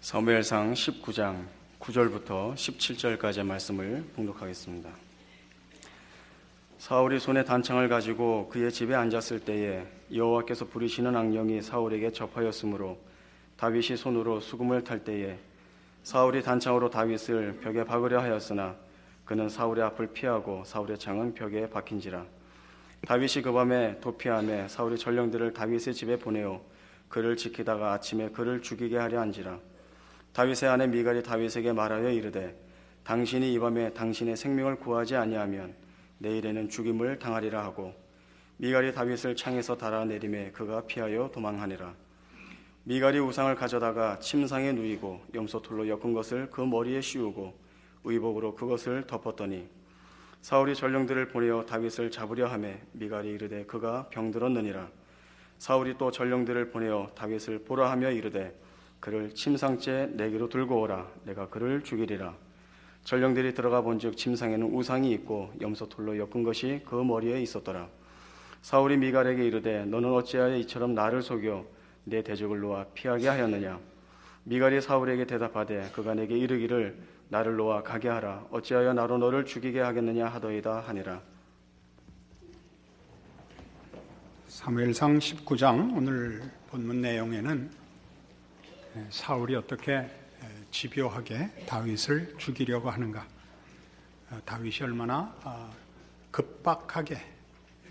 사무엘상 19장 9절부터 17절까지의 말씀을 봉독하겠습니다. 사울이 손에 단창을 가지고 그의 집에 앉았을 때에 여호와께서 부리시는 악령이 사울에게 접하였으므로 다윗이 손으로 수금을 탈 때에 사울이 단창으로 다윗을 벽에 박으려 하였으나 그는 사울의 앞을 피하고 사울의 창은 벽에 박힌지라. 다윗이 그 밤에 도피하며 사울이 전령들을 다윗의 집에 보내어 그를 지키다가 아침에 그를 죽이게 하려 한지라. 다윗의 아내 미갈이 다윗에게 말하여 이르되 당신이 이 밤에 당신의 생명을 구하지 아니하면 내일에는 죽임을 당하리라 하고 미갈이 다윗을 창에서 달아내리매 그가 피하여 도망하니라. 미갈이 우상을 가져다가 침상에 누이고 염소털로 엮은 것을 그 머리에 씌우고 의복으로 그것을 덮었더니 사울이 전령들을 보내어 다윗을 잡으려 하매 미갈이 이르되 그가 병들었느니라. 사울이 또 전령들을 보내어 다윗을 보라 하며 이르되 그를 침상째 내게로 들고 오라. 내가 그를 죽이리라. 전령들이 들어가 본즉 침상에는 우상이 있고 염소털로 엮은 것이 그 머리에 있었더라. 사울이 미갈에게 이르되 너는 어찌하여 이처럼 나를 속여 내 대적을 놓아 피하게 하였느냐. 미갈이 사울에게 대답하되 그가 내게 이르기를 나를 놓아 가게 하라. 어찌하여 나로 너를 죽이게 하겠느냐 하더이다 하니라. 사무엘상 19장 오늘 본문 내용에는 사울이 어떻게 집요하게 다윗을 죽이려고 하는가, 다윗이 얼마나 급박하게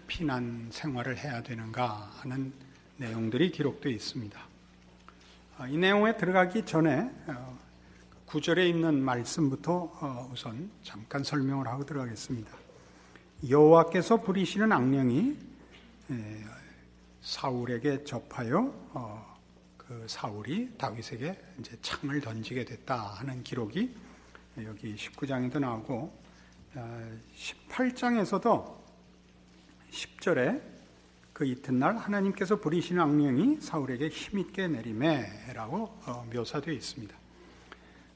피난 생활을 해야 되는가 하는 내용들이 기록되어 있습니다. 이 내용에 들어가기 전에 9절에 있는 말씀부터 우선 잠깐 설명을 하고 들어가겠습니다. 여호와께서 부리시는 악령이 사울에게 접하여 그 사울이 다윗에게 이제 창을 던지게 됐다 하는 기록이 여기 19장에도 나오고 18장에서도 10절에 그 이튿날 하나님께서 부리시는 악령이 사울에게 힘있게 내리매라고 묘사되어 있습니다.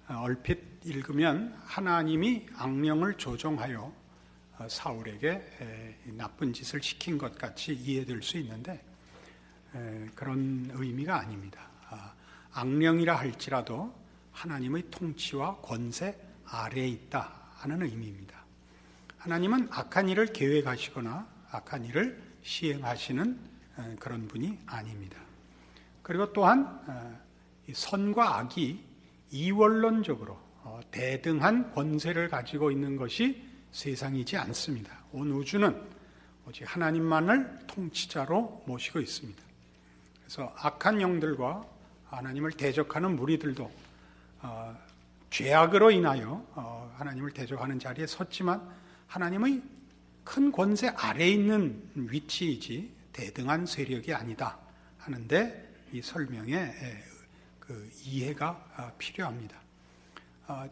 얼핏 읽으면 하나님이 악령을 조종하여 사울에게 나쁜 짓을 시킨 것 같이 이해될 수 있는데 그런 의미가 아닙니다. 악령이라 할지라도 하나님의 통치와 권세 아래에 있다 하는 의미입니다. 하나님은 악한 일을 계획하시거나 악한 일을 시행하시는 그런 분이 아닙니다. 그리고 또한 선과 악이 이원론적으로 대등한 권세를 가지고 있는 것이 세상이지 않습니다. 온 우주는 오직 하나님만을 통치자로 모시고 있습니다. 그래서 악한 영들과 하나님을 대적하는 무리들도 죄악으로 인하여 하나님을 대적하는 자리에 섰지만 하나님의 큰 권세 아래에 있는 위치이지 대등한 세력이 아니다 하는데 이 설명에 그 이해가 필요합니다.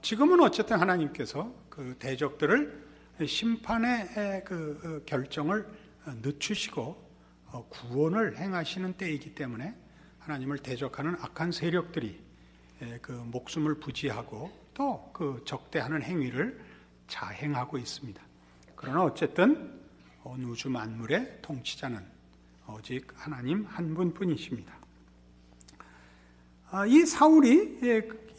지금은 어쨌든 하나님께서 그 대적들을 심판의 그 결정을 늦추시고 구원을 행하시는 때이기 때문에 하나님을 대적하는 악한 세력들이 그 목숨을 부지하고 또 그 적대하는 행위를 자행하고 있습니다. 그러나 어쨌든 온 우주 만물의 통치자는 오직 하나님 한 분뿐이십니다. 이 사울이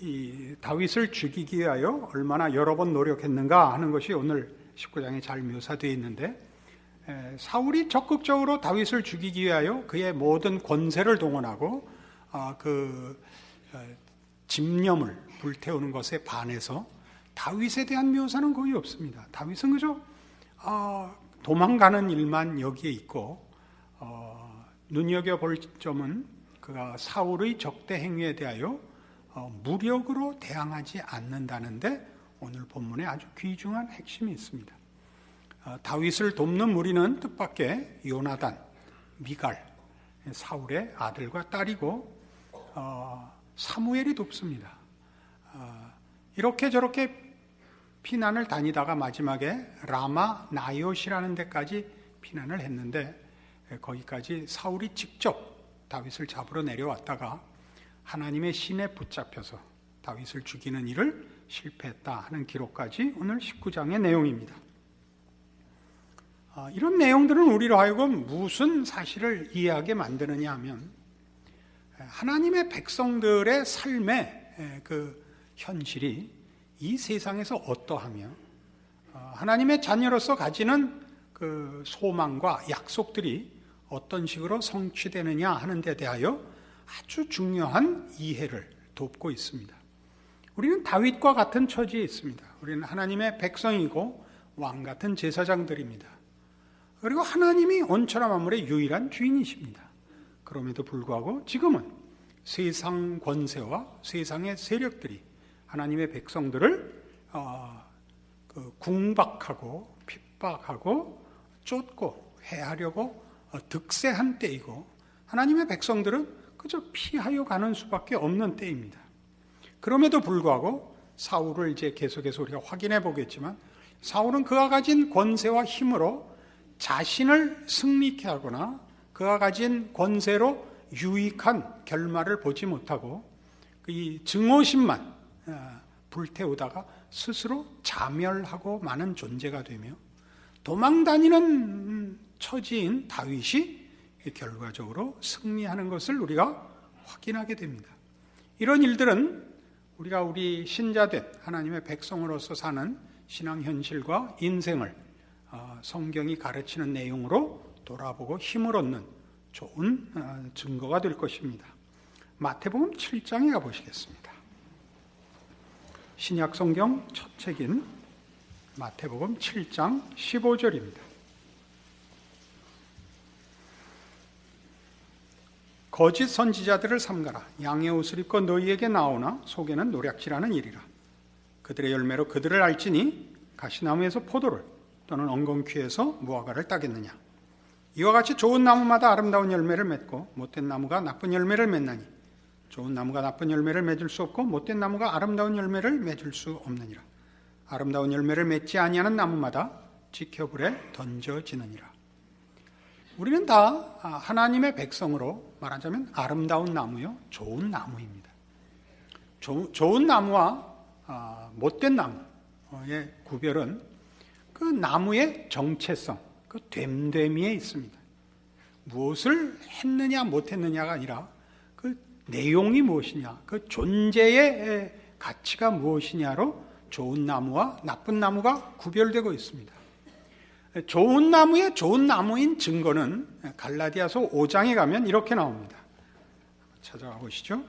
이 다윗을 죽이기 위하여 얼마나 여러 번 노력했는가 하는 것이 오늘 19장에 잘 묘사되어 있는데, 사울이 적극적으로 다윗을 죽이기 위하여 그의 모든 권세를 동원하고 그 집념을 불태우는 것에 반해서 다윗에 대한 묘사는 거의 없습니다. 다윗은 그저 도망가는 일만 여기에 있고 눈여겨볼 점은 그가 사울의 적대 행위에 대하여 무력으로 대항하지 않는다는데 오늘 본문에 아주 귀중한 핵심이 있습니다. 다윗을 돕는 무리는 뜻밖의 요나단, 미갈, 사울의 아들과 딸이고 사무엘이 돕습니다. 이렇게 저렇게 피난을 다니다가 마지막에 라마 나이옷이라는 데까지 피난을 했는데 거기까지 사울이 직접 다윗을 잡으러 내려왔다가 하나님의 신에 붙잡혀서 다윗을 죽이는 일을 실패했다 하는 기록까지 오늘 19장의 내용입니다. 이런 내용들은 우리로 하여금 무슨 사실을 이해하게 만드느냐 하면 하나님의 백성들의 삶에 그 현실이 이 세상에서 어떠하며 하나님의 자녀로서 가지는 그 소망과 약속들이 어떤 식으로 성취되느냐 하는 데 대하여 아주 중요한 이해를 돕고 있습니다. 우리는 다윗과 같은 처지에 있습니다. 우리는 하나님의 백성이고 왕 같은 제사장들입니다. 그리고 하나님이 온천하 만물의 유일한 주인이십니다. 그럼에도 불구하고 지금은 세상 권세와 세상의 세력들이 하나님의 백성들을 궁박하고 핍박하고 쫓고 해하려고 득세한 때이고, 하나님의 백성들은 그저 피하여 가는 수밖에 없는 때입니다. 그럼에도 불구하고 사울을 이제 계속해서 우리가 확인해 보겠지만, 사울은 그가 가진 권세와 힘으로 자신을 승리케 하거나 그가 가진 권세로 유익한 결말을 보지 못하고 이 증오심만 불태우다가 스스로 자멸하고 마는 존재가 되며, 도망다니는 처지인 다윗이 결과적으로 승리하는 것을 우리가 확인하게 됩니다. 이런 일들은 우리가 우리 신자된 하나님의 백성으로서 사는 신앙 현실과 인생을 성경이 가르치는 내용으로 돌아보고 힘을 얻는 좋은 증거가 될 것입니다. 마태복음 7장에 가보시겠습니다. 신약 성경 첫 책인 마태복음 7장 15절입니다. 거짓 선지자들을 삼가라. 양의 옷을 입고 너희에게 나오나 속에는 노략질하는 일이라. 그들의 열매로 그들을 알지니 가시나무에서 포도를 또는 엉겅퀴에서 무화과를 따겠느냐. 이와 같이 좋은 나무마다 아름다운 열매를 맺고 못된 나무가 나쁜 열매를 맺나니 좋은 나무가 나쁜 열매를 맺을 수 없고 못된 나무가 아름다운 열매를 맺을 수 없느니라. 아름다운 열매를 맺지 아니하는 나무마다 지켜불에 던져지느니라. 우리는 다 하나님의 백성으로 말하자면 아름다운 나무요, 좋은 나무입니다. 좋은 나무와 못된 나무의 구별은 그 나무의 정체성, 그 됨됨이에 있습니다. 무엇을 했느냐 못했느냐가 아니라 그 내용이 무엇이냐, 그 존재의 가치가 무엇이냐로 좋은 나무와 나쁜 나무가 구별되고 있습니다. 좋은 나무의 좋은 나무인 증거는 갈라디아서 5장에 가면 이렇게 나옵니다. 찾아가 보시죠.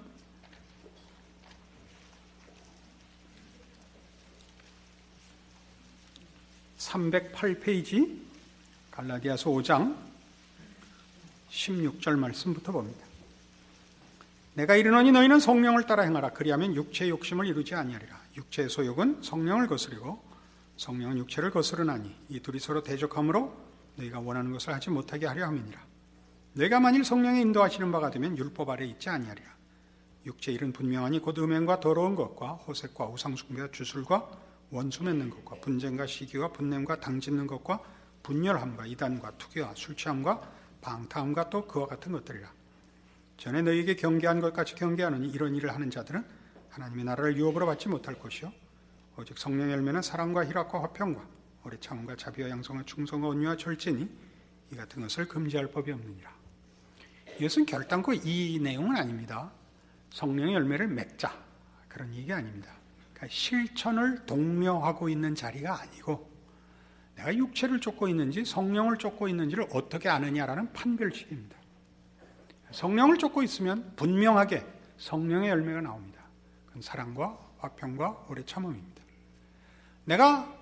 (308페이지) 갈라디아서 5장 16절 말씀부터 봅니다. 내가 이르노니 너희는 성령을 따라 행하라. 그리하면 육체의 욕심을 이루지 아니하리라. 육체의 소욕은 성령을 거스리고 성령은 육체를 거스르나니 이 둘이 서로 대적하므로 너희가 원하는 것을 하지 못하게 하려 함이니라. 너희가 만일 성령의 인도하시는 바가 되면 율법 아래 있지 아니하리라. 육체의 일은 분명하니 곧 음행과 더러운 것과 호색과 우상숭배와 주술과 원수 맺는 것과 분쟁과 시기와 분냄과 당짓는 것과 분열함과 이단과 투기와 술취함과 방탕함과 또 그와 같은 것들이라. 전에 너희에게 경계한 것 같이 경계하느니 이런 일을 하는 자들은 하나님의 나라를 유업으로 받지 못할 것이요 오직 성령의 열매는 사랑과 희락과 화평과 오래 참음과 자비와 양성과 충성과 온유와 절제니 이 같은 것을 금지할 법이 없느니라. 이것은 결단코 이 내용은 아닙니다. 성령의 열매를 맺자 그런 얘기 아닙니다. 그러니까 실천을 독려하고 있는 자리가 아니고 내가 육체를 쫓고 있는지 성령을 쫓고 있는지를 어떻게 아느냐라는 판별식입니다. 성령을 쫓고 있으면 분명하게 성령의 열매가 나옵니다. 그건 사랑과 화평과 오래 참음입니다. 내가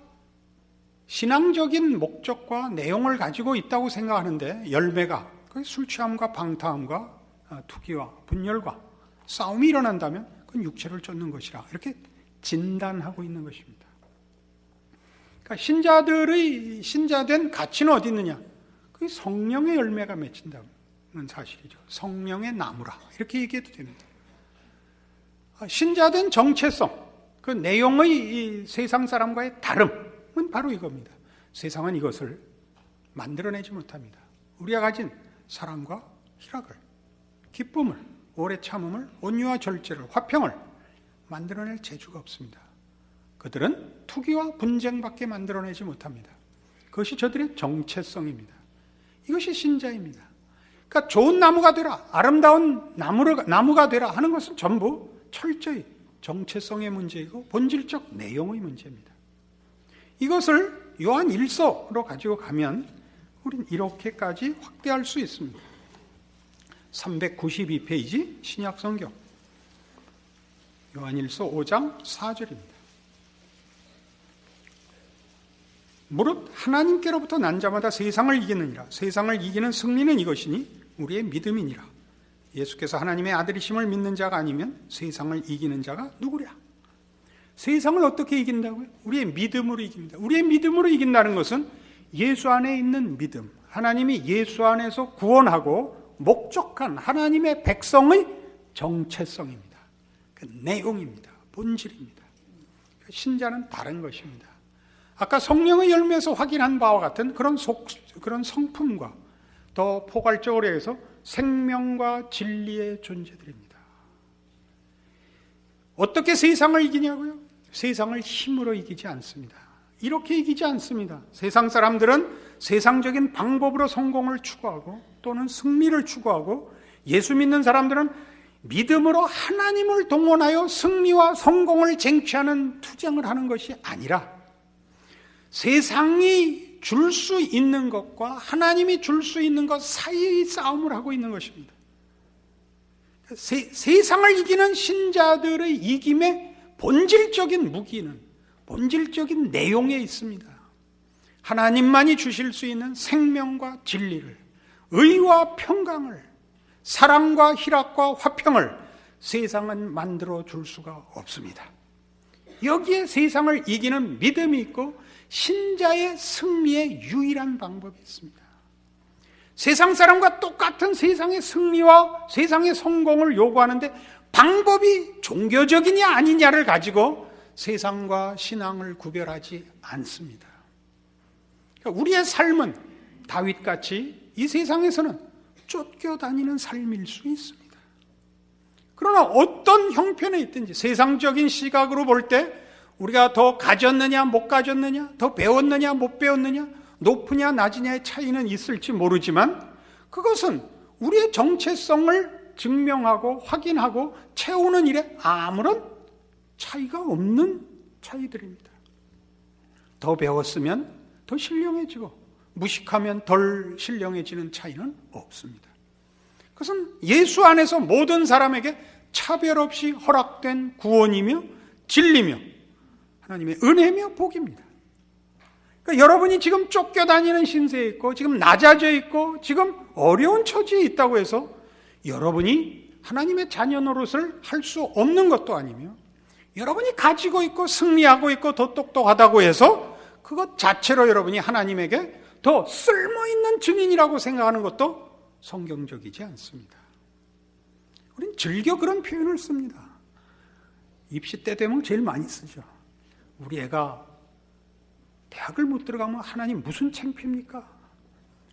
신앙적인 목적과 내용을 가지고 있다고 생각하는데 열매가 술 취함과 방탕함과 투기와 분열과 싸움이 일어난다면 그건 육체를 쫓는 것이라 이렇게 진단하고 있는 것입니다. 그러니까 신자된 가치는 어디 있느냐? 그게 성령의 열매가 맺힌다는 사실이죠. 성령의 나무라 이렇게 얘기해도 됩니다. 신자된 정체성, 그 내용의 이 세상 사람과의 다름은 바로 이겁니다. 세상은 이것을 만들어내지 못합니다. 우리가 가진 사랑과 희락을, 기쁨을, 오래 참음을, 온유와 절제를, 화평을 만들어낼 재주가 없습니다. 그들은 투기와 분쟁밖에 만들어내지 못합니다. 그것이 저들의 정체성입니다. 이것이 신자입니다. 그러니까 좋은 나무가 되라, 아름다운 나무가 되라 하는 것은 전부 철저히 정체성의 문제이고 본질적 내용의 문제입니다. 이것을 요한 1서로 가지고 가면 우린 이렇게까지 확대할 수 있습니다. 392페이지 신약성경 요한 1서 5장 4절입니다. 무릇 하나님께로부터 난 자마다 세상을 이기느니라. 세상을 이기는 승리는 이것이니 우리의 믿음이니라. 예수께서 하나님의 아들이심을 믿는 자가 아니면 세상을 이기는 자가 누구랴? 세상을 어떻게 이긴다고요? 우리의 믿음으로 이깁니다. 우리의 믿음으로 이긴다는 것은 예수 안에 있는 믿음, 하나님이 예수 안에서 구원하고 목적한 하나님의 백성의 정체성입니다. 그 내용입니다. 본질입니다. 신자는 다른 것입니다. 아까 성령의 열매에서 확인한 바와 같은 그런 성품과 더 포괄적으로 해서 생명과 진리의 존재들입니다. 어떻게 세상을 이기냐고요? 세상을 힘으로 이기지 않습니다. 이렇게 이기지 않습니다. 세상 사람들은 세상적인 방법으로 성공을 추구하고 또는 승리를 추구하고, 예수 믿는 사람들은 믿음으로 하나님을 동원하여 승리와 성공을 쟁취하는 투쟁을 하는 것이 아니라 세상이 줄 수 있는 것과 하나님이 줄 수 있는 것 사이의 싸움을 하고 있는 것입니다. 세상을 이기는 신자들의 이김의 본질적인 무기는 본질적인 내용에 있습니다. 하나님만이 주실 수 있는 생명과 진리를, 의와 평강을, 사랑과 희락과 화평을 세상은 만들어 줄 수가 없습니다. 여기에 세상을 이기는 믿음이 있고 신자의 승리의 유일한 방법이 있습니다. 세상 사람과 똑같은 세상의 승리와 세상의 성공을 요구하는데 방법이 종교적이냐 아니냐를 가지고 세상과 신앙을 구별하지 않습니다. 그러니까 우리의 삶은 다윗같이 이 세상에서는 쫓겨다니는 삶일 수 있습니다. 그러나 어떤 형편에 있든지 세상적인 시각으로 볼 때 우리가 더 가졌느냐 못 가졌느냐, 더 배웠느냐 못 배웠느냐, 높으냐 낮으냐의 차이는 있을지 모르지만 그것은 우리의 정체성을 증명하고 확인하고 채우는 일에 아무런 차이가 없는 차이들입니다. 더 배웠으면 더 신령해지고 무식하면 덜 신령해지는 차이는 없습니다. 그것은 예수 안에서 모든 사람에게 차별 없이 허락된 구원이며 진리며 하나님의 은혜며 복입니다. 그러니까 여러분이 지금 쫓겨다니는 신세에 있고 지금 낮아져 있고 지금 어려운 처지에 있다고 해서 여러분이 하나님의 자녀 노릇을 할 수 없는 것도 아니며 여러분이 가지고 있고 승리하고 있고 더 똑똑하다고 해서 그것 자체로 여러분이 하나님에게 더 쓸모있는 증인이라고 생각하는 것도 성경적이지 않습니다. 우린 즐겨 그런 표현을 씁니다. 입시 때 되면 제일 많이 쓰죠. 우리 애가 대학을 못 들어가면 하나님 무슨 창피입니까?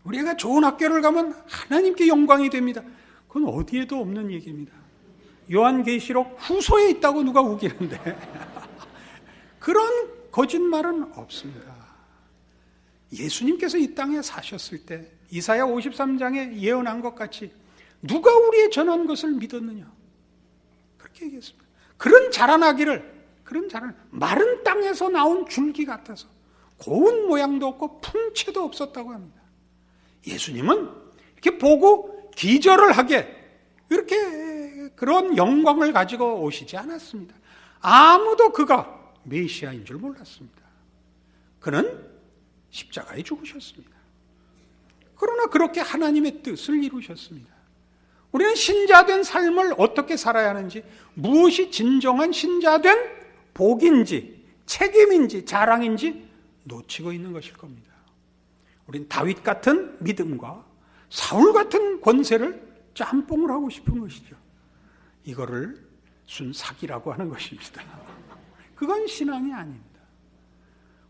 우리 애가 좋은 학교를 가면 하나님께 영광이 됩니다. 그건 어디에도 없는 얘기입니다. 요한계시록 후서에 있다고 누가 우기는데 그런 거짓말은 없습니다. 예수님께서 이 땅에 사셨을 때 이사야 53장에 예언한 것 같이 누가 우리의 전한 것을 믿었느냐? 그렇게 얘기했습니다. 그런 자라나기를, 마른 땅에서 나온 줄기 같아서 고운 모양도 없고 풍채도 없었다고 합니다. 예수님은 이렇게 보고 기절을 하게 이렇게 그런 영광을 가지고 오시지 않았습니다. 아무도 그가 메시아인 줄 몰랐습니다. 그는 십자가에 죽으셨습니다. 그러나 그렇게 하나님의 뜻을 이루셨습니다. 우리는 신자된 삶을 어떻게 살아야 하는지, 무엇이 진정한 신자된 복인지, 책임인지, 자랑인지 놓치고 있는 것일 겁니다. 우린 다윗 같은 믿음과 사울 같은 권세를 짬뽕을 하고 싶은 것이죠. 이거를 순사기라고 하는 것입니다. 그건 신앙이 아닙니다.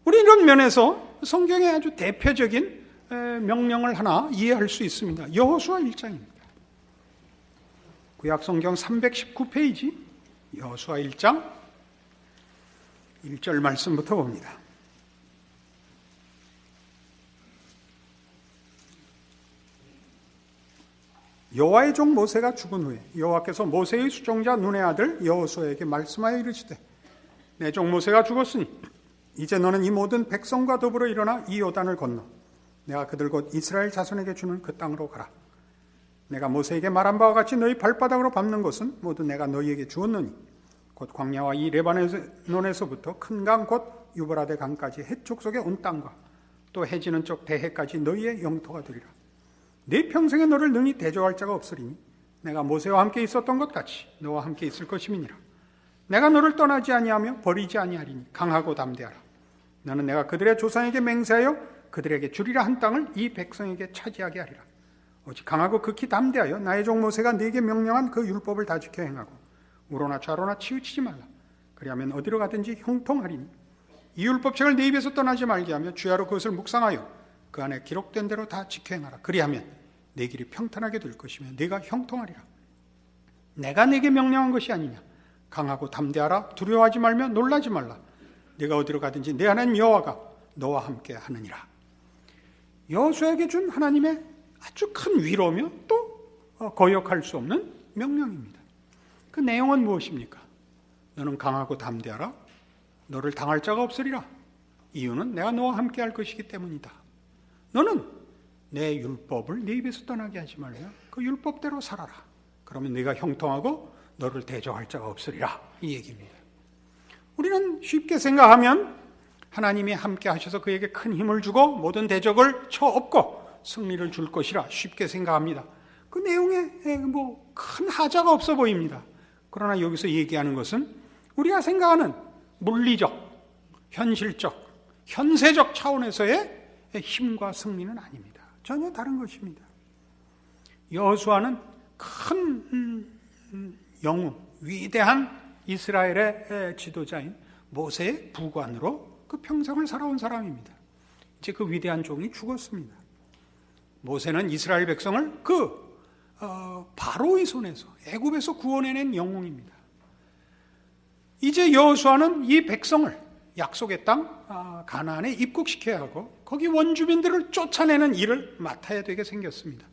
우리 이런 면에서 성경의 아주 대표적인 명령을 하나 이해할 수 있습니다. 여호수아 1장입니다. 구약성경 319페이지 여호수아 1장 1절 말씀부터 봅니다. 여호와의 종 모세가 죽은 후에 여호와께서 모세의 수종자 눈의 아들 여호수아에게 말씀하여 이르시되 내 종 모세가 죽었으니 이제 너는 이 모든 백성과 더불어 일어나 이 요단을 건너 내가 그들 곧 이스라엘 자손에게 주는 그 땅으로 가라. 내가 모세에게 말한 바와 같이 너희 발바닥으로 밟는 것은 모두 내가 너희에게 주었느니 곧 광야와 이 레바논에서부터 큰 강 곧 유브라데 강까지 해쪽 속의 온 땅과 또 해지는 쪽 대해까지 너희의 영토가 되리라. 내 평생에 너를 능히 대적할 자가 없으리니 내가 모세와 함께 있었던 것 같이 너와 함께 있을 것임이니라. 내가 너를 떠나지 아니하며 버리지 아니하리니 강하고 담대하라. 너는 내가 그들의 조상에게 맹세하여 그들에게 주리라 한 땅을 이 백성에게 차지하게 하리라. 오직 강하고 극히 담대하여 나의 종 모세가 네게 명령한 그 율법을 다 지켜 행하고 우로나 좌로나 치우치지 말라. 그리하면 어디로 가든지 형통하리니 이 율법책을 네 입에서 떠나지 말게 하며 주야로 그것을 묵상하여 그 안에 기록된 대로 다 지켜 행하라. 그리하면 내 길이 평탄하게 될 것이며 네가 형통하리라. 내가 네게 명령한 것이 아니냐. 강하고 담대하라. 두려워하지 말며 놀라지 말라. 네가 어디로 가든지 내 하나님 여호와가 너와 함께 하느니라. 여호수아에게 준 하나님의 아주 큰 위로며 또 거역할 수 없는 명령입니다. 그 내용은 무엇입니까? 너는 강하고 담대하라. 너를 당할 자가 없으리라. 이유는 내가 너와 함께 할 것이기 때문이다. 너는 내 율법을 네 입에서 떠나게 하지 말며 그 율법대로 살아라. 그러면 네가 형통하고 너를 대적할 자가 없으리라. 이 얘기입니다. 우리는 쉽게 생각하면 하나님이 함께 하셔서 그에게 큰 힘을 주고 모든 대적을 쳐엎고 승리를 줄 것이라 쉽게 생각합니다. 그 내용에 큰 하자가 없어 보입니다. 그러나 여기서 얘기하는 것은 우리가 생각하는 물리적, 현실적, 현세적 차원에서의 힘과 승리는 아닙니다. 전혀 다른 것입니다. 여호수아는 큰 영웅, 위대한 이스라엘의 지도자인 모세의 부관으로 그 평생을 살아온 사람입니다. 이제 그 위대한 종이 죽었습니다. 모세는 이스라엘 백성을 바로의 손에서 애굽에서 구원해낸 영웅입니다. 이제 여호수아는 이 백성을 약속의 땅 가나안에 입국시켜야 하고 거기 원주민들을 쫓아내는 일을 맡아야 되게 생겼습니다.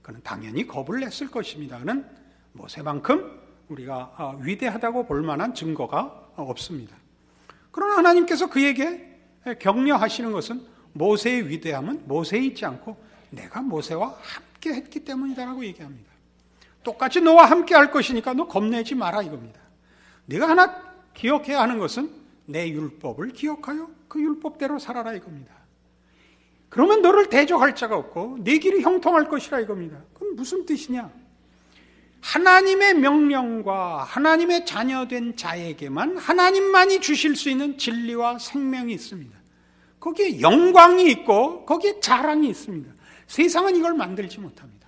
그는 당연히 겁을 냈을 것입니다. 그는 모세만큼 우리가 위대하다고 볼 만한 증거가 없습니다. 그러나 하나님께서 그에게 격려하시는 것은 모세의 위대함은 모세에 있지 않고 내가 모세와 함께 했기 때문이다라고 얘기합니다. 똑같이 너와 함께 할 것이니까 너 겁내지 마라 이겁니다. 네가 하나 기억해야 하는 것은 내 율법을 기억하여 그 율법대로 살아라 이겁니다. 그러면 너를 대적할 자가 없고 네 길이 형통할 것이라 이겁니다. 그럼 무슨 뜻이냐? 하나님의 명령과 하나님의 자녀된 자에게만 하나님만이 주실 수 있는 진리와 생명이 있습니다. 거기에 영광이 있고 거기에 자랑이 있습니다. 세상은 이걸 만들지 못합니다.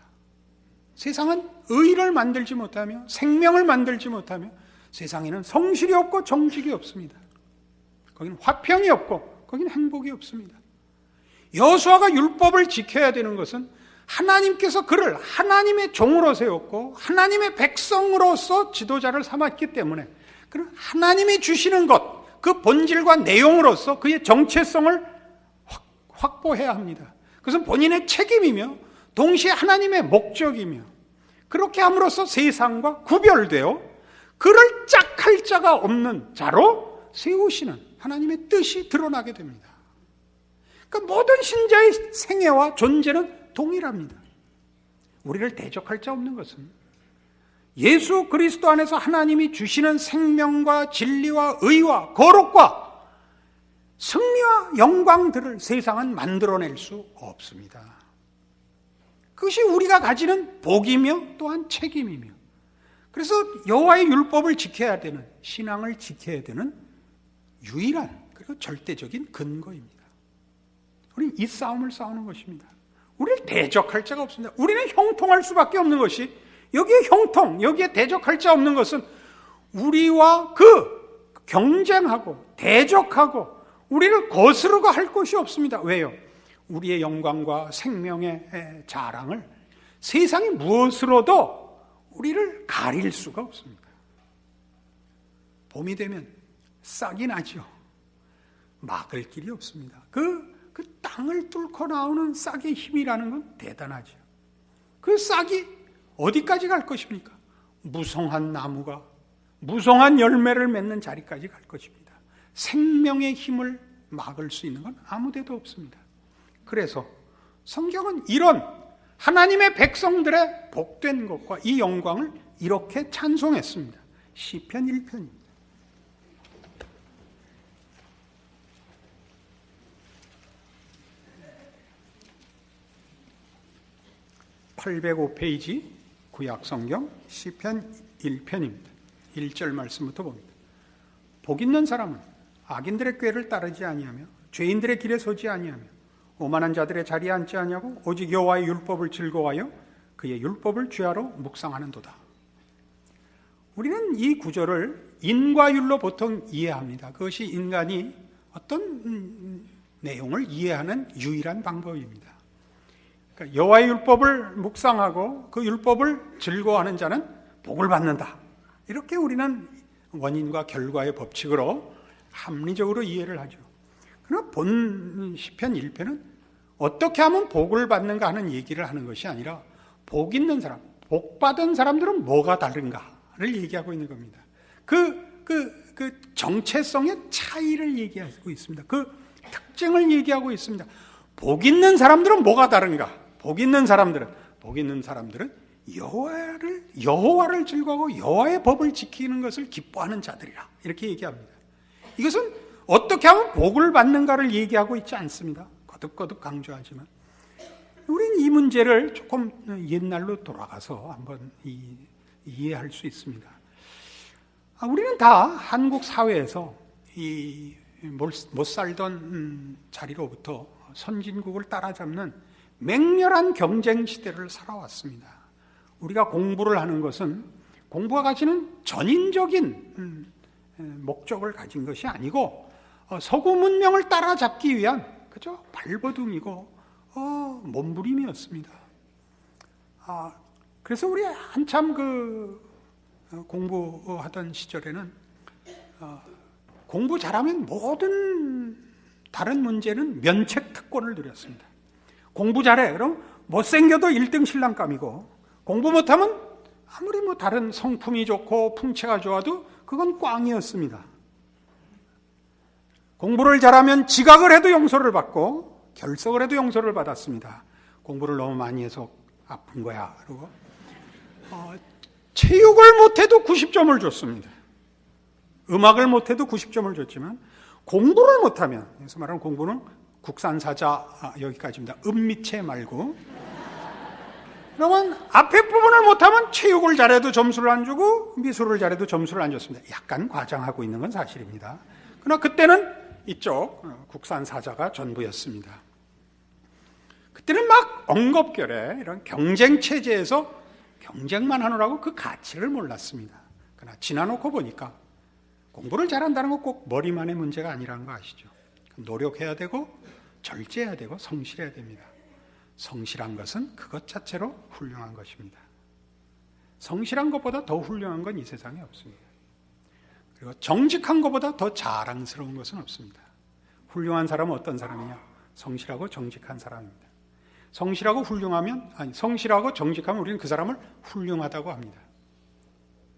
세상은 의를 만들지 못하며 생명을 만들지 못하며 세상에는 성실이 없고 정직이 없습니다. 거기는 화평이 없고 거기는 행복이 없습니다. 여호수아가 율법을 지켜야 되는 것은 하나님께서 그를 하나님의 종으로 세웠고 하나님의 백성으로서 지도자를 삼았기 때문에 그는 하나님이 주시는 것, 그 본질과 내용으로서 그의 정체성을 확보해야 합니다. 그것은 본인의 책임이며 동시에 하나님의 목적이며 그렇게 함으로써 세상과 구별되어 그를 짝할 자가 없는 자로 세우시는 하나님의 뜻이 드러나게 됩니다. 그러니까 모든 신자의 생애와 존재는 동일합니다. 우리를 대적할 자 없는 것은 예수 그리스도 안에서 하나님이 주시는 생명과 진리와 의와 거룩과 승리와 영광들을 세상은 만들어낼 수 없습니다. 그것이 우리가 가지는 복이며 또한 책임이며 그래서 여호와의 율법을 지켜야 되는 신앙을 지켜야 되는 유일한 그리고 절대적인 근거입니다. 우리는 이 싸움을 싸우는 것입니다. 우리를 대적할 자가 없습니다. 우리는 형통할 수밖에 없는 것이 여기에 형통, 여기에 대적할 자 없는 것은 우리와 그 경쟁하고 대적하고 우리를 거스르고 할 것이 없습니다. 왜요? 우리의 영광과 생명의 자랑을 세상이 무엇으로도 우리를 가릴 수가 없습니다. 봄이 되면 싹이 나죠. 막을 길이 없습니다. 그 땅을 뚫고 나오는 싹의 힘이라는 건 대단하죠. 그 싹이 어디까지 갈 것입니까? 무성한 나무가 무성한 열매를 맺는 자리까지 갈 것입니다. 생명의 힘을 막을 수 있는 건 아무데도 없습니다. 그래서 성경은 이런 하나님의 백성들의 복된 것과 이 영광을 이렇게 찬송했습니다. 시편 1편입니다. 805페이지 구약성경 시편 1편입니다. 1절 말씀부터 봅니다. 복 있는 사람은 악인들의 꾀를 따르지 아니하며 죄인들의 길에 서지 아니하며 오만한 자들의 자리에 앉지 아니하고 오직 여호와의 율법을 즐거워하여 그의 율법을 죄하러 묵상하는도다. 우리는 이 구절을 인과율로 보통 이해합니다. 그것이 인간이 어떤 내용을 이해하는 유일한 방법입니다. 그러니까 여호와의 율법을 묵상하고 그 율법을 즐거워하는 자는 복을 받는다. 이렇게 우리는 원인과 결과의 법칙으로 합리적으로 이해를 하죠. 그러나 본 시편 1편은 어떻게 하면 복을 받는가 하는 얘기를 하는 것이 아니라 복 있는 사람, 복 받은 사람들은 뭐가 다른가를 얘기하고 있는 겁니다. 그 정체성의 차이를 얘기하고 있습니다. 그 특징을 얘기하고 있습니다. 복 있는 사람들은 뭐가 다른가? 복 있는 사람들은 여호와를 즐거워하고 여호와의 법을 지키는 것을 기뻐하는 자들이라 이렇게 얘기합니다. 이것은 어떻게 하면 복을 받는가를 얘기하고 있지 않습니다. 거듭거듭 강조하지만 우리는 이 문제를 조금 옛날로 돌아가서 한번 이해할 수 있습니다. 우리는 다 한국 사회에서 못 살던 자리로부터 선진국을 따라잡는 맹렬한 경쟁 시대를 살아왔습니다. 우리가 공부를 하는 것은 공부가 가지는 전인적인 목적을 가진 것이 아니고 서구 문명을 따라잡기 위한 그저 발버둥이고 몸부림이었습니다. 그래서 우리 한참 공부하던 시절에는 공부 잘하면 모든 다른 문제는 면책 특권을 누렸습니다. 공부 잘해 그럼 못생겨도 1등 신랑감이고 공부 못하면 아무리 다른 성품이 좋고 풍채가 좋아도 그건 꽝이었습니다. 공부를 잘하면 지각을 해도 용서를 받고 결석을 해도 용서를 받았습니다. 공부를 너무 많이 해서 아픈 거야. 그리고 체육을 못해도 90점을 줬습니다. 음악을 못해도 90점을 줬지만 공부를 못하면, 그래서 말하는 공부는 국산사자 여기까지입니다. 음미체 말고. 그러면 앞에 부분을 못하면 체육을 잘해도 점수를 안 주고 미술을 잘해도 점수를 안 줬습니다. 약간 과장하고 있는 건 사실입니다. 그러나 그때는 이쪽 국산사자가 전부였습니다. 그때는 막 엉겁결에 이런 경쟁 체제에서 경쟁만 하느라고 그 가치를 몰랐습니다. 그러나 지나놓고 보니까 공부를 잘한다는 건 꼭 머리만의 문제가 아니라는 거 아시죠? 노력해야 되고 절제해야 되고 성실해야 됩니다. 성실한 것은 그것 자체로 훌륭한 것입니다. 성실한 것보다 더 훌륭한 건 이 세상에 없습니다. 그리고 정직한 것보다 더 자랑스러운 것은 없습니다. 훌륭한 사람은 어떤 사람이냐? 성실하고 정직한 사람입니다. 성실하고 정직하면 우리는 그 사람을 훌륭하다고 합니다.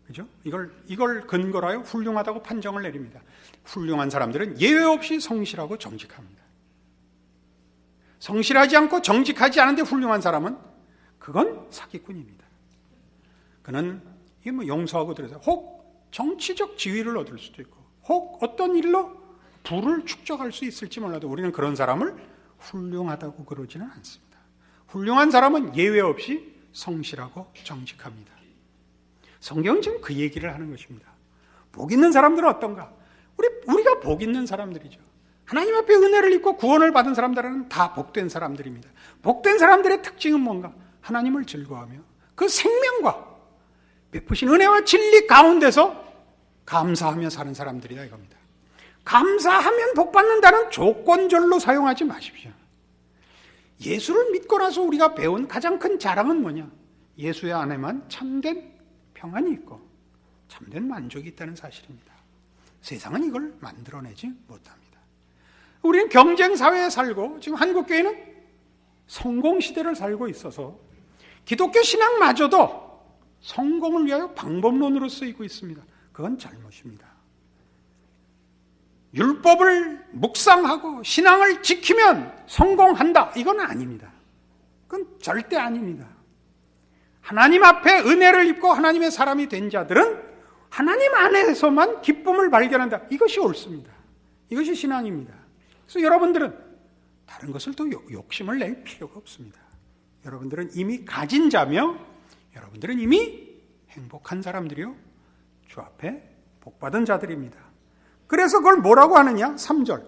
그죠? 이걸 근거로 하여 훌륭하다고 판정을 내립니다. 훌륭한 사람들은 예외 없이 성실하고 정직합니다. 성실하지 않고 정직하지 않은데 훌륭한 사람은 그건 사기꾼입니다. 그는 용서하고 들어서 혹 정치적 지위를 얻을 수도 있고 혹 어떤 일로 부를 축적할 수 있을지 몰라도 우리는 그런 사람을 훌륭하다고 그러지는 않습니다. 훌륭한 사람은 예외 없이 성실하고 정직합니다. 성경은 지금 그 얘기를 하는 것입니다. 복 있는 사람들은 어떤가? 우리가 복 있는 사람들이죠. 하나님 앞에 은혜를 입고 구원을 받은 사람들은 다 복된 사람들입니다. 복된 사람들의 특징은 뭔가? 하나님을 즐거워하며 그 생명과 베푸신 은혜와 진리 가운데서 감사하며 사는 사람들이다 이겁니다. 감사하면 복 받는다는 조건절로 사용하지 마십시오. 예수를 믿고 나서 우리가 배운 가장 큰 자랑은 뭐냐? 예수의 안에만 참된 평안이 있고 참된 만족이 있다는 사실입니다. 세상은 이걸 만들어내지 못합니다. 우리는 경쟁사회에 살고 지금 한국교회는 성공시대를 살고 있어서 기독교 신앙마저도 성공을 위하여 방법론으로 쓰이고 있습니다. 그건 잘못입니다. 율법을 묵상하고 신앙을 지키면 성공한다. 이건 아닙니다. 그건 절대 아닙니다. 하나님 앞에 은혜를 입고 하나님의 사람이 된 자들은 하나님 안에서만 기쁨을 발견한다. 이것이 옳습니다. 이것이 신앙입니다. 그래서 여러분들은 다른 것을 또 욕심을 낼 필요가 없습니다. 여러분들은 이미 가진 자며 여러분들은 이미 행복한 사람들이요, 주 앞에 복받은 자들입니다. 그래서 그걸 뭐라고 하느냐? 3절.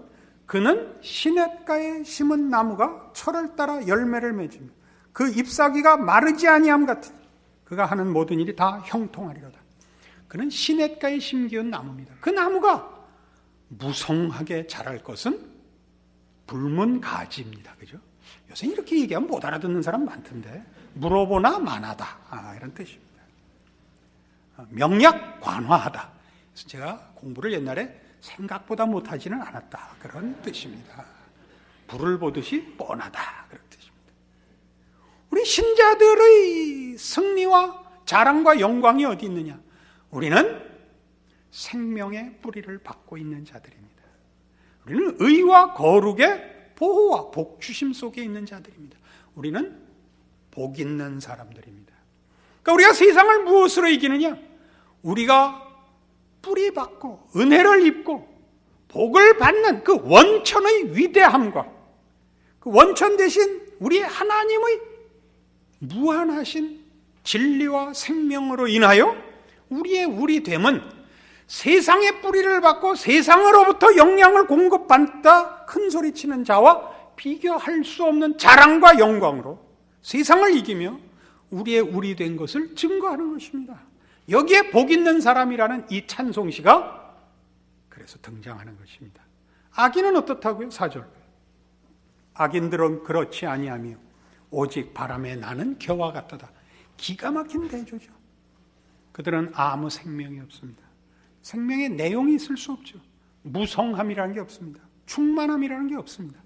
그는 시냇가에 심은 나무가 철을 따라 열매를 맺으며 그 잎사귀가 마르지 아니함 같으니 그가 하는 모든 일이 다 형통하리로다. 그는 시냇가에 심기운 나무입니다. 그 나무가 무성하게 자랄 것은 불문가지입니다. 그죠? 요새 이렇게 얘기하면 못 알아듣는 사람 많던데, 물어보나 마나다, 이런 뜻입니다. 명약관화하다. 그래서 제가 공부를 옛날에 생각보다 못하지는 않았다, 그런 뜻입니다. 불을 보듯이 뻔하다, 그런 뜻입니다. 우리 신자들의 승리와 자랑과 영광이 어디 있느냐? 우리는 생명의 뿌리를 받고 있는 자들입니다. 우리는 의와 거룩의 보호와 복주심 속에 있는 자들입니다. 우리는 복 있는 사람들입니다. 그러니까 우리가 세상을 무엇으로 이기느냐? 우리가 뿌리 받고 은혜를 입고 복을 받는 그 원천의 위대함과 그 원천 대신 우리 하나님의 무한하신 진리와 생명으로 인하여 우리의 우리됨은 세상의 뿌리를 받고 세상으로부터 영향을 공급받다 큰소리치는 자와 비교할 수 없는 자랑과 영광으로 세상을 이기며 우리의 우리된 것을 증거하는 것입니다. 여기에 복 있는 사람이라는 이 찬송시가 그래서 등장하는 것입니다. 악인은 어떻다고요? 4절. 악인들은 그렇지 아니하며 오직 바람에 나는 겨와 같도다. 기가 막힌 대조죠. 그들은 아무 생명이 없습니다. 생명의 내용이 있을 수 없죠. 무성함이라는 게 없습니다. 충만함이라는 게 없습니다.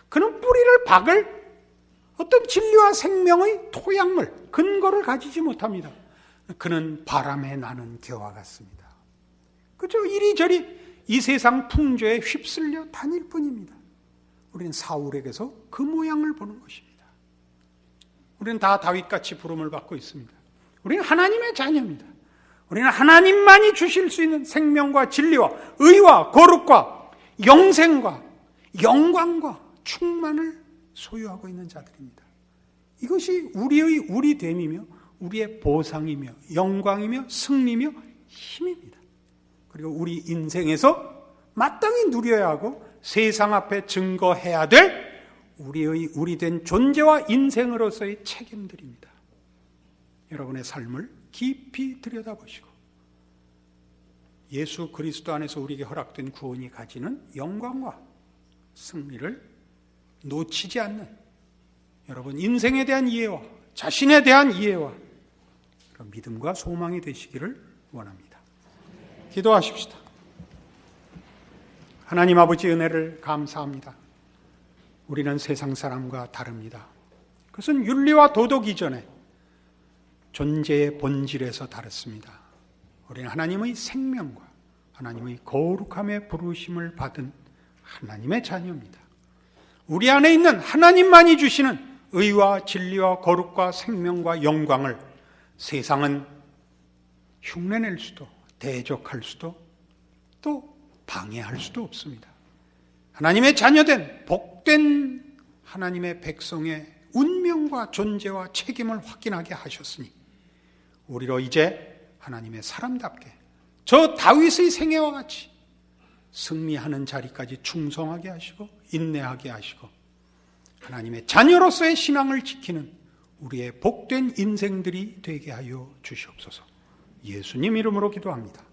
그는 뿌리를 박을 어떤 진리와 생명의 토양물, 근거를 가지지 못합니다. 그는 바람에 나는 겨와 같습니다. 그죠? 이리저리 이 세상 풍조에 휩쓸려 다닐 뿐입니다. 우리는 사울에게서 그 모양을 보는 것입니다. 우리는 다 다윗같이 부름을 받고 있습니다. 우리는 하나님의 자녀입니다. 우리는 하나님만이 주실 수 있는 생명과 진리와 의와 거룩과 영생과 영광과 충만을 소유하고 있는 자들입니다. 이것이 우리의 우리됨이며 우리의 보상이며 영광이며 승리며 힘입니다. 그리고 우리 인생에서 마땅히 누려야 하고 세상 앞에 증거해야 될 우리의 우리된 존재와 인생으로서의 책임들입니다. 여러분의 삶을 깊이 들여다보시고 예수 그리스도 안에서 우리에게 허락된 구원이 가지는 영광과 승리를 놓치지 않는 여러분 인생에 대한 이해와 자신에 대한 이해와 그런 믿음과 소망이 되시기를 원합니다. 기도하십시다. 하나님 아버지 은혜를 감사합니다. 우리는 세상 사람과 다릅니다. 그것은 윤리와 도덕 이전에 존재의 본질에서 다릅니다. 우리는 하나님의 생명과 하나님의 거룩함에 부르심을 받은 하나님의 자녀입니다. 우리 안에 있는 하나님만이 주시는 의와 진리와 거룩과 생명과 영광을 세상은 흉내낼 수도 대적할 수도 또 방해할 수도 없습니다. 하나님의 자녀된 복된 하나님의 백성의 운명과 존재와 책임을 확인하게 하셨으니 우리로 이제 하나님의 사람답게 저 다윗의 생애와 같이 승리하는 자리까지 충성하게 하시고 인내하게 하시고 하나님의 자녀로서의 신앙을 지키는 우리의 복된 인생들이 되게 하여 주시옵소서. 예수님 이름으로 기도합니다.